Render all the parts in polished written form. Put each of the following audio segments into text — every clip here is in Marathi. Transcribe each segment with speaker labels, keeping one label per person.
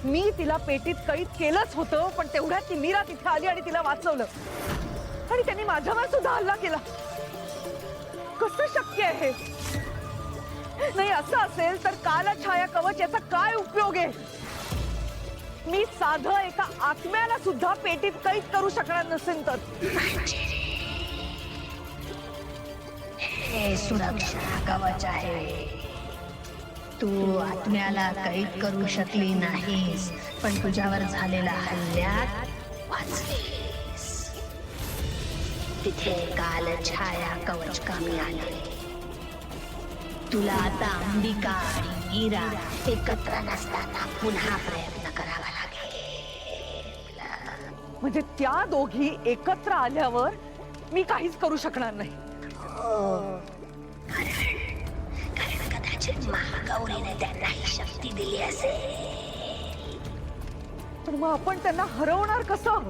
Speaker 1: मी तिला पेटीत कैद केलंच होतं, पण तेवढ्यात ती मीरा तिथे आली आणि तिला वाचवलं आणि त्यांनी माझ्यावर सुद्धा हल्ला केला. कसं शक्य आहे? नाही, असं असेल तर कालछाया कवच याचा काय उपयोग आहे? मी साधं एका आत्म्याला सुद्धा पेटीत कैद करू शकणार नसेल तर.
Speaker 2: हे सुरक्षा कवच आहे. तू आत्म्याला कैद करू शकली नाहीस, पण तुझ्यावर झालेल्या हल्ल्यात वाचलीस. तिथे कालछाया कवच कामी आले. तुला आता अंबिका आणि मीरा एकत्र नसताना पुन्हा प्रयत्न करावा लागेल.
Speaker 1: म्हणजे त्या दोघी एकत्र आल्यावर मी काहीच करू शकणार नाही.
Speaker 2: कारण कदाचित महागौरीने त्यांना ही शक्ती दिली असेल.
Speaker 1: पण मग आपण त्यांना हरवणार कसं?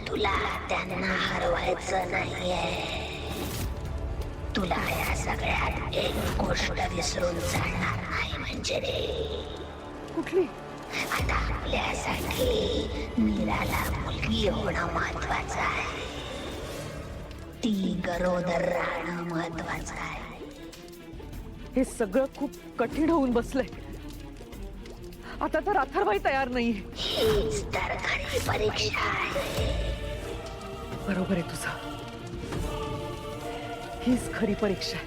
Speaker 2: तुला त्यांना हरवायचं नाहीये. तुला या सगळ्यात एक गोष्ट विसरून जाणार नाही. म्हणजे
Speaker 1: कुठली?
Speaker 2: आता आपल्यासाठी मीराला मुलगी होणं महत्वाचं आहे. ती गरोदर राहणं महत्वाचं आहे.
Speaker 1: हे सगळं खूप कठीण होऊन बसलंय. आता तर अथर्वही तयार नाहीये.
Speaker 2: हीच तर खरी परीक्षा आहे.
Speaker 1: बरोबर आहे तुझं. हीच खरी परीक्षा आहे.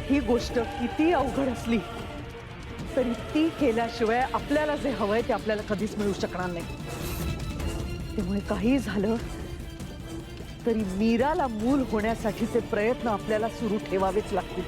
Speaker 1: ही गोष्ट किती अवघड असली तरी ती केल्याशिवाय आपल्याला जे हवंय ते आपल्याला कधीच मिळू शकणार नाही. त्यामुळे काही झालं तरी मीराला मूल होण्यासाठीचे प्रयत्न आपल्याला सुरू ठेवावेच लागतील.